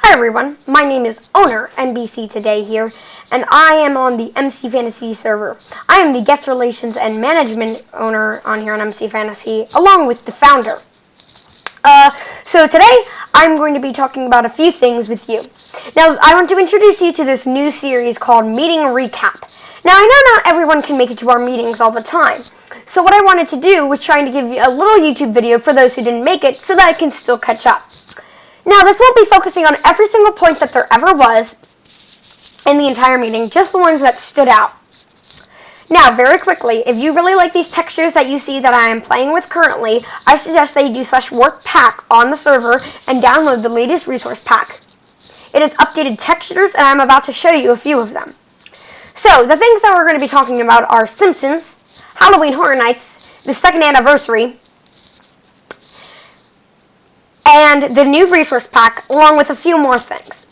Hi everyone, my name is Owner Nbctoday here, and I am on the McFantasy server. I am the guest relations and management owner on here on McFantasy, along with the founder. So today I'm going to be talking about a few things with you. Now, I want to introduce you to this new series called Meeting Recap. Now, I know not everyone can make it to our meetings all the time, so what I wanted to do was trying to give you a little YouTube video for those who didn't make it so that I can still catch up. Now, this won't be focusing on every single point that there ever was in the entire meeting, just the ones that stood out. Now, very quickly, if you really like these textures that you see that I am playing with currently, I suggest that you do /work-pack on the server and download the latest resource pack. It is updated textures, and I'm about to show you a few of them. So, the things that we're going to be talking about are Simpsons, Halloween Horror Nights, the second anniversary, and the new resource pack, along with a few more things.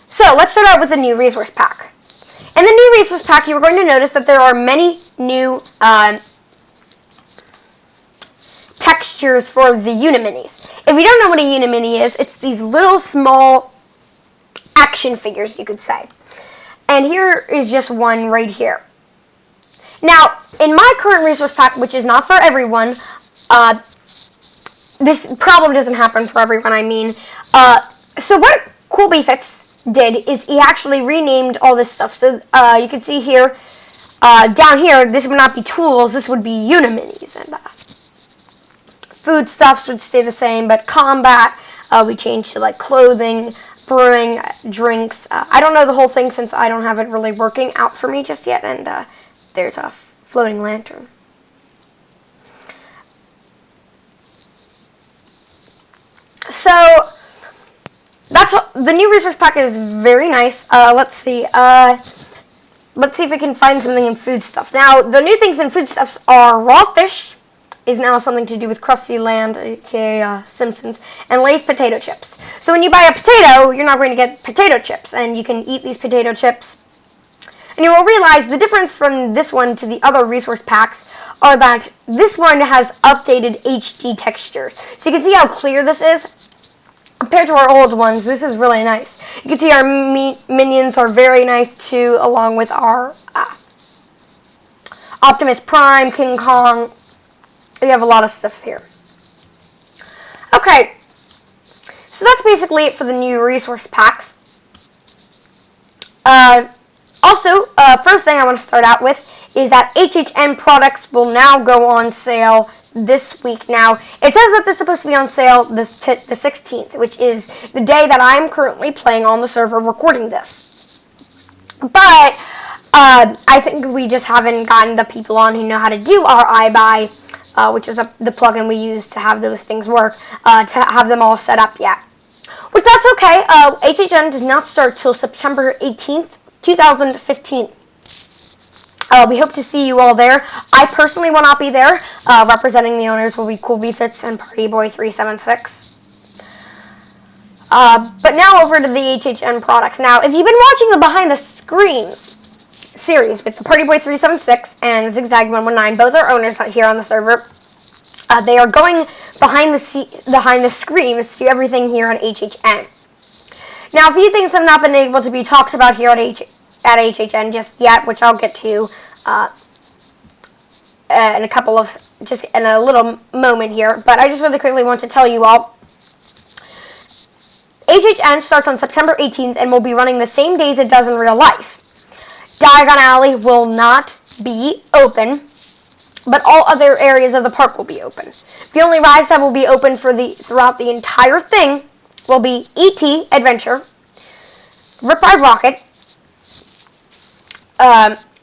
So, let's start out with the new resource pack. In the new resource pack, you're going to notice that there are many new textures for the Uniminis. If you don't know what a Unimini is, it's these little small action figures, you could say. And here is just one right here. Now, in my current resource pack, which is not for everyone, this problem doesn't happen for everyone, I mean. So what Cool Beefits did is he actually renamed all this stuff. So you can see here, down here, this would not be tools, this would be Uniminis. And foodstuffs would stay the same, but combat, we changed to like clothing, brewing, drinks. I don't know the whole thing since I don't have it really working out for me just yet. And there's a floating lantern. So, that's what, the new resource pack is very nice. Let's see if we can find something in foodstuffs. Now, the new things in foodstuffs are raw fish, is now something to do with Krusty Land, aka Simpsons, and Lay's potato chips. So when you buy a potato, you're not going to get potato chips, and you can eat these potato chips. And you will realize the difference from this one to the other resource packs are that this one has updated HD textures. So you can see how clear this is. Compared to our old ones, this is really nice. You can see our minions are very nice too, along with our Optimus Prime, King Kong. We have a lot of stuff here. Okay, so that's basically it for the new resource packs. Also, first thing I want to start out with is that HHN products will now go on sale this week. Now, it says that they're supposed to be on sale the 16th, which is the day that I'm currently playing on the server recording this. But I think we just haven't gotten the people on who know how to do our iBuy, which is the plugin we use to have those things work, to have them all set up yet. But that's okay. HHN does not start till September 18th, 2015. We hope to see you all there. I personally will not be there. Representing the owners will be Cool Beefits and Party Boy 376. But now over to the HHN products. Now, if you've been watching the Behind the Screens series with the Party Boy 376 and Zigzag 119, both are owners here on the server. They are going behind the screens to everything here on HHN. Now, a few things have not been able to be talked about here at HHN just yet, which I'll get to in a little moment here. But I just really quickly want to tell you all, HHN starts on September 18th and will be running the same days it does in real life. Diagon Alley will not be open, but all other areas of the park will be open. The only rides that will be open throughout the entire thing will be E.T. Adventure, Rip Ride Rocket,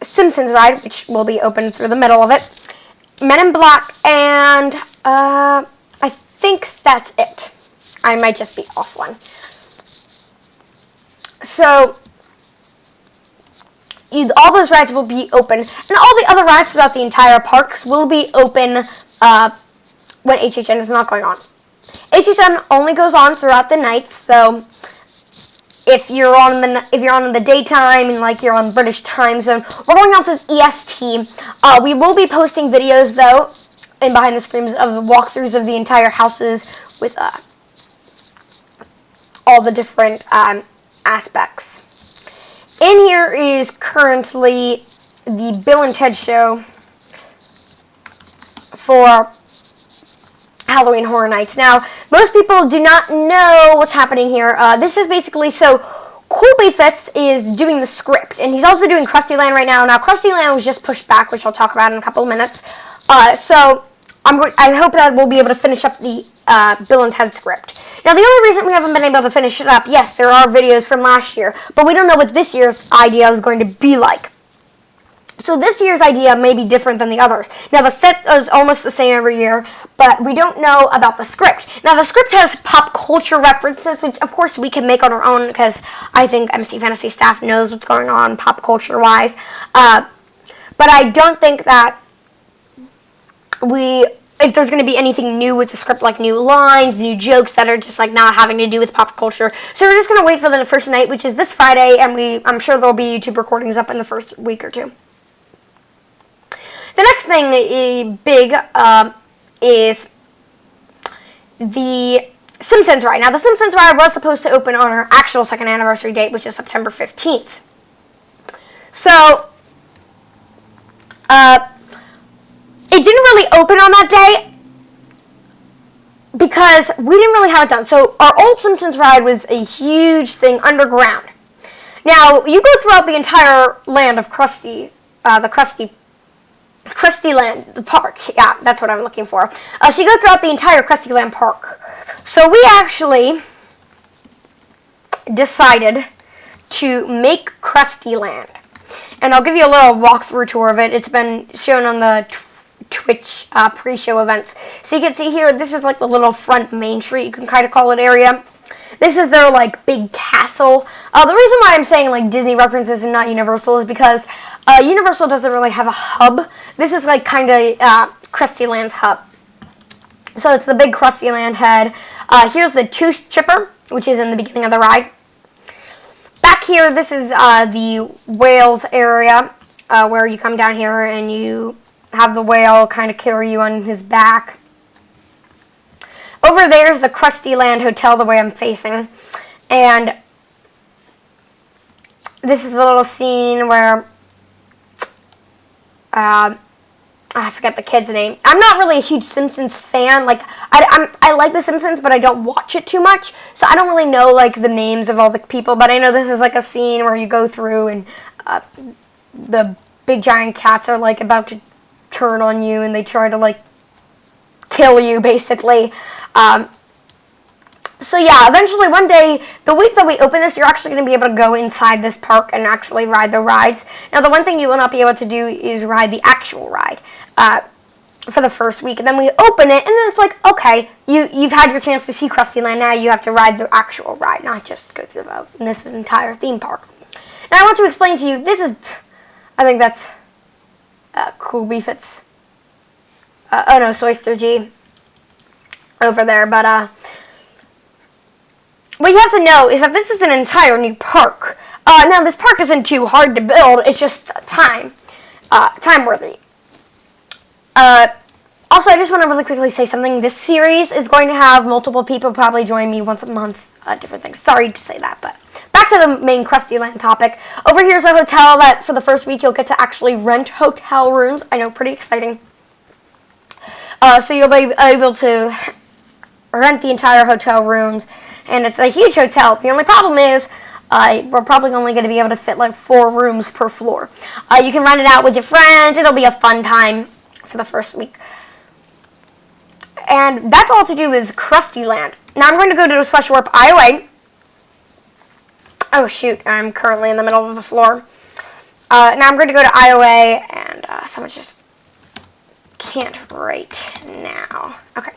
Simpsons Ride, which will be open through the middle of it, Men in Black, and I think that's it. I might just be off one. So, all those rides will be open, and all the other rides throughout the entire parks will be open when HHN is not going on. HHN only goes on throughout the night, so if you're on in the daytime and like you're on British time zone, we're going off of EST. We will be posting videos though, in behind the screens of the walkthroughs of the entire houses with all the different aspects. In here is currently the Bill and Ted show for Halloween Horror Nights. Now, most people do not know what's happening here. This is basically, so Colby Fitz is doing the script, and he's also doing Krusty Land right now. Now, Krusty Land was just pushed back, which I'll talk about in a couple of minutes. So I hope that we'll be able to finish up the Bill and Ted script. Now, the only reason we haven't been able to finish it up, yes, there are videos from last year, but we don't know what this year's idea is going to be like. So this year's idea may be different than the others. Now, the set is almost the same every year, but we don't know about the script. Now, the script has pop culture references, which, of course, we can make on our own, because I think MC Fantasy staff knows what's going on pop culture-wise. But I don't think that if there's going to be anything new with the script, like new lines, new jokes that are just like not having to do with pop culture. So we're just going to wait for the first night, which is this Friday, and I'm sure there'll be YouTube recordings up in the first week or two. The next thing big is the Simpsons ride. Now, the Simpsons ride was supposed to open on our actual second anniversary date, which is September 15th. So, it didn't really open on that day because we didn't really have it done. So, our old Simpsons ride was a huge thing underground. Now, you go throughout the entire land of Krusty Land, the park. Yeah, that's what I'm looking for. So you go throughout the entire Krusty Land park. So we actually decided to make Krusty Land. And I'll give you a little walkthrough tour of it. It's been shown on the Twitch pre-show events. So you can see here, this is like the little front main street, you can kind of call it, area. This is their, like, big castle. The reason why I'm saying, like, Disney references and not Universal is because Universal doesn't really have a hub. This is, like, kind of Krusty Land's hub. So it's the big Krusty Land head. Here's the Tooth Chipper, which is in the beginning of the ride. Back here, this is the whales area, where you come down here and you have the whale kind of carry you on his back. Over there is the Krusty Land Hotel, the way I'm facing. And this is the little scene where, I forget the kid's name. I'm not really a huge Simpsons fan. Like, I like The Simpsons, but I don't watch it too much. So I don't really know, like, the names of all the people. But I know this is, like, a scene where you go through and the big giant cats are, like, about to turn on you. And they try to, like, kill you, basically. So yeah, eventually one day, the week that we open this, you're actually going to be able to go inside this park and actually ride the rides. Now, the one thing you will not be able to do is ride the actual ride for the first week. And then we open it, and then it's like, okay, you've had your chance to see Krusty Land, now you have to ride the actual ride, not just go through this entire theme park. Now, I want to explain to you, this is, I think that's Cool Beef, it's, oh no, Soyster G over there, but what you have to know is that this is an entire new park. Now, this park isn't too hard to build, it's just time-worthy. Also, I just want to really quickly say something. This series is going to have multiple people probably join me once a month, different things. Sorry to say that, but back to the main Krusty Land topic. Over here is a hotel that for the first week you'll get to actually rent hotel rooms. I know, pretty exciting. So you'll be able to rent the entire hotel rooms, and it's a huge hotel. The only problem is we're probably only going to be able to fit like 4 rooms per floor. You can rent it out with your friends. It'll be a fun time for the first week. And that's all to do with Krusty Land. Now I'm going to go to Slush Warp IOA. Oh shoot, I'm currently in the middle of the floor. Now I'm going to go to IOA, and someone just can't right now. Okay.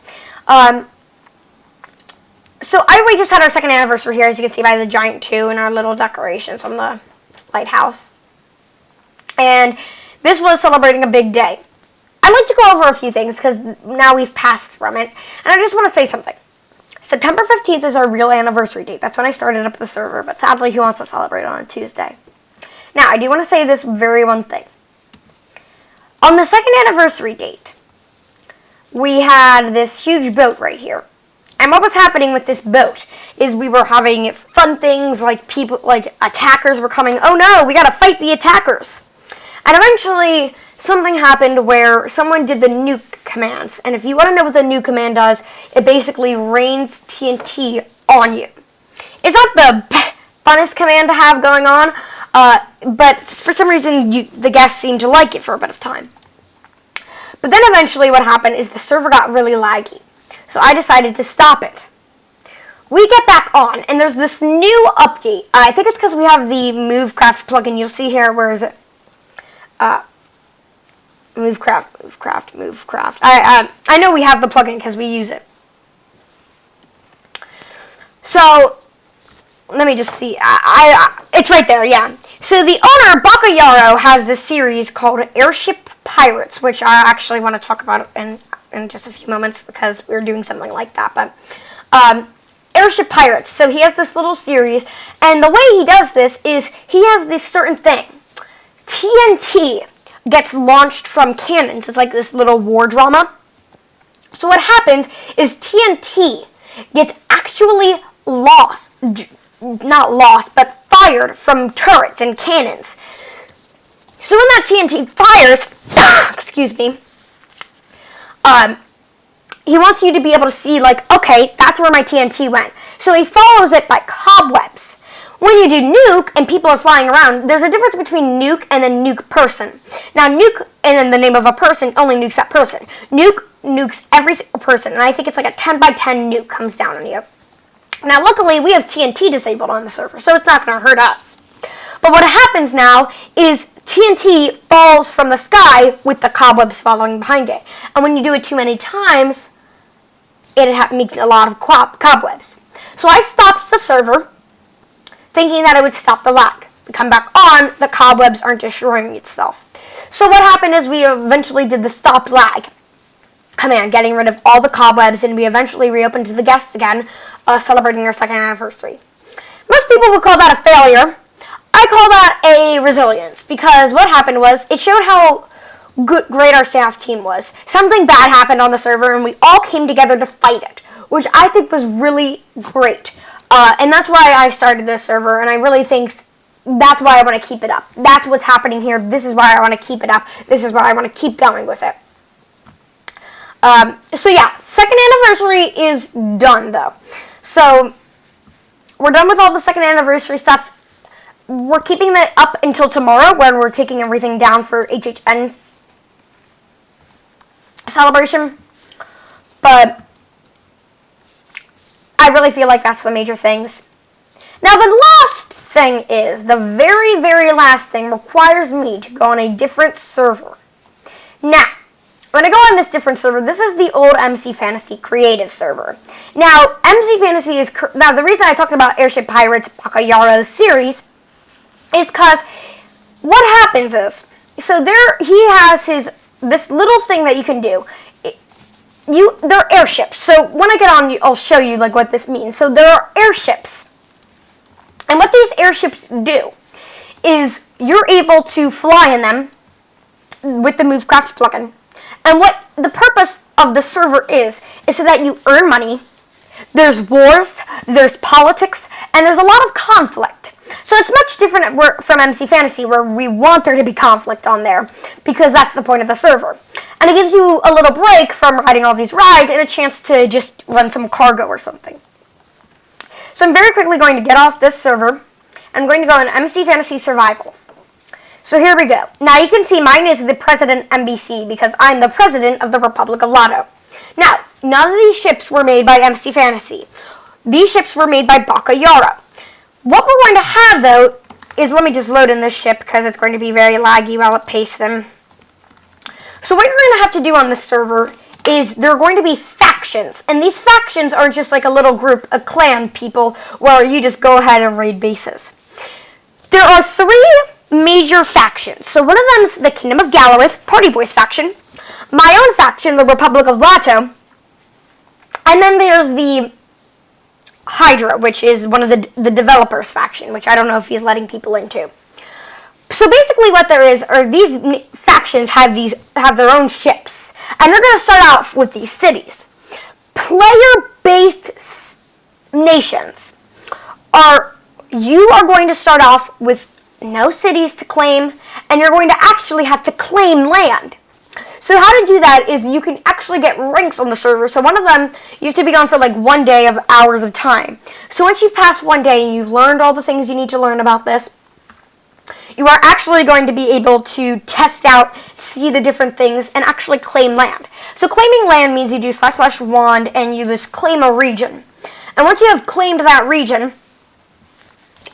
So IOA just had our second anniversary here, as you can see by the giant 2 and our little decorations on the lighthouse. And this was celebrating a big day. I'd like to go over a few things because now we've passed from it. And I just want to say something. September 15th is our real anniversary date. That's when I started up the server, but sadly, who wants to celebrate on a Tuesday? Now, I do want to say this very one thing. On the second anniversary date, we had this huge boat right here. And time, what was happening with this boat is we were having fun things like attackers were coming. Oh no, we gotta fight the attackers. And eventually something happened where someone did the nuke commands. And if you want to know what the nuke command does, it basically rains TNT on you. It's not the funnest command to have going on, but for some reason the guests seemed to like it for a bit of time. But then eventually what happened is the server got really laggy. So I decided to stop it. We get back on, and there's this new update. I think it's because we have the MoveCraft plugin. You'll see here, where is it? MoveCraft. I know we have the plugin because we use it. So, let me just see. It's right there, yeah. So the owner, Bakayaro, has this series called Airship Pirates, which I actually want to talk about in just a few moments because we're doing something like that. But Airship Pirates. So he has this little series, and the way he does this is he has this certain thing. TNT gets launched from cannons. It's like this little war drama. So what happens is TNT gets actually but fired from turrets and cannons. So when that TNT fires, excuse me, he wants you to be able to see, like, okay, that's where my TNT went. So he follows it by cobwebs. When you do nuke and people are flying around, there's a difference between nuke and then nuke person. Now nuke and then the name of a person only nukes that person. Nuke nukes every single person, and I think it's like a 10 by 10 nuke comes down on you. Now luckily we have TNT disabled on the server, so it's not going to hurt us. But what happens now is TNT falls from the sky with the cobwebs following behind it. And when you do it too many times, it makes a lot of cobwebs. So I stopped the server, thinking that it would stop the lag. We come back on, the cobwebs aren't destroying itself. So what happened is we eventually did the stop lag command, getting rid of all the cobwebs, and we eventually reopened to the guests again, celebrating our 2nd anniversary. Most people would call that a failure. I call that a resilience, because what happened was it showed how great our staff team was. Something bad happened on the server, and we all came together to fight it, which I think was really great. And that's why I started this server, and I really think that's why I want to keep it up. That's what's happening here. This is why I want to keep it up. This is why I want to keep going with it. So yeah, 2nd anniversary is done, though. So we're done with all the 2nd anniversary stuff. We're keeping that up until tomorrow, when we're taking everything down for HHN's celebration. But I really feel like that's the major things. Now the last thing is, the very, very last thing requires me to go on a different server. Now, when I go on this different server, this is the old MC Fantasy creative server. Now, MC Fantasy is, now the reason I talked about Airship Pirates Bakayaro series is because what happens is, so he has this little thing that you can do. They're airships. So when I get on, I'll show you like what this means. So there are airships. And what these airships do is you're able to fly in them with the MoveCraft plugin. And what the purpose of the server is so that you earn money. There's wars, there's politics, and there's a lot of conflict. So it's much different from MC Fantasy, where we want there to be conflict on there, because that's the point of the server. And it gives you a little break from riding all these rides and a chance to just run some cargo or something. So I'm very quickly going to get off this server. I'm going to go in MC Fantasy Survival. So here we go. Now you can see mine is the President NBC, because I'm the President of the Republic of Lotto. Now, none of these ships were made by MC Fantasy. These ships were made by Bakayaro. What we're going to have, though, is, let me just load in this ship, because it's going to be very laggy while it pastes them. So what you're going to have to do on this server is there are going to be factions. And these factions are just like a little group, a clan people, where you just go ahead and raid bases. There are 3 major factions. So one of them is the Kingdom of Gallerith, Party Boys faction. My own faction, the Republic of Lotto. And then there's the Hydra, which is one of the developers faction, which I don't know if he's letting people into. So basically what there is are these factions have their own ships. And they're going to start out with these cities. player-based nations you are going to start off with no cities to claim, and you're going to actually have to claim land. So how to do that is you can actually get ranks on the server. So one of them, you have to be gone for like 1 day of hours of time. So once you've passed 1 day and you've learned all the things you need to learn about this, you are actually going to be able to test out, see the different things, and actually claim land. So claiming land means you do / wand and you just claim a region. And once you have claimed that region,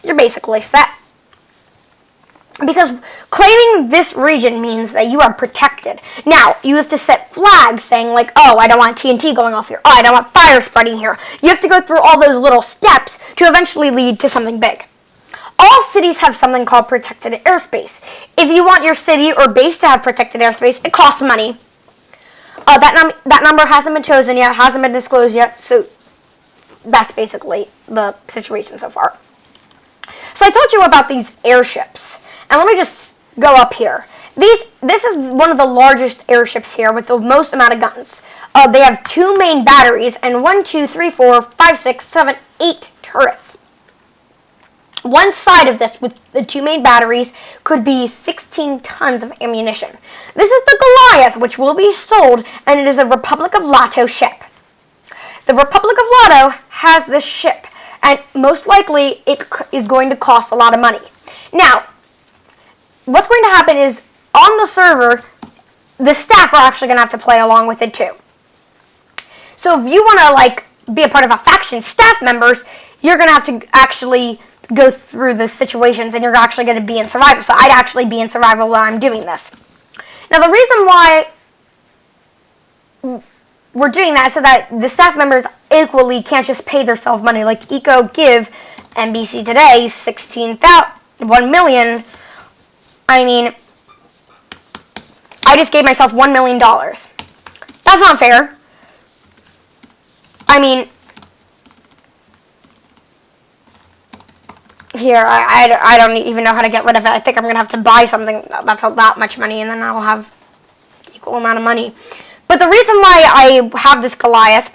you're basically set. Because claiming this region means that you are protected. Now, you have to set flags saying like, oh, I don't want TNT going off here. Oh, I don't want fire spreading here. You have to go through all those little steps to eventually lead to something big. All cities have something called protected airspace. If you want your city or base to have protected airspace, it costs money. That number hasn't been chosen yet, hasn't been disclosed yet, so that's basically the situation so far. So I told you about these airships. And let me just go up here. This is one of the largest airships here with the most amount of guns. They have 2 main batteries and 1, 2, 3, 4, 5, 6, 7, 8 turrets. One side of this with the 2 main batteries could be 16 tons of ammunition. This is the Goliath, which will be sold, and it is a Republic of Lato ship. The Republic of Lato has this ship, and most likely it is going to cost a lot of money. Now, what's going to happen is, on the server, the staff are actually going to have to play along with it too. So if you want to be a part of a faction, staff members, you're going to have to actually go through the situations, and you're actually going to be in survival. So I'd actually be in survival while I'm doing this. Now the reason why we're doing that is so that the staff members equally can't just pay themselves money. Like Eco give Nbctoday 1 million. I mean, I just gave myself $1 million. That's not fair. I mean, here, I don't even know how to get rid of it. I think I'm going to have to buy something that's that much money, and then I'll have equal amount of money. But the reason why I have this Goliath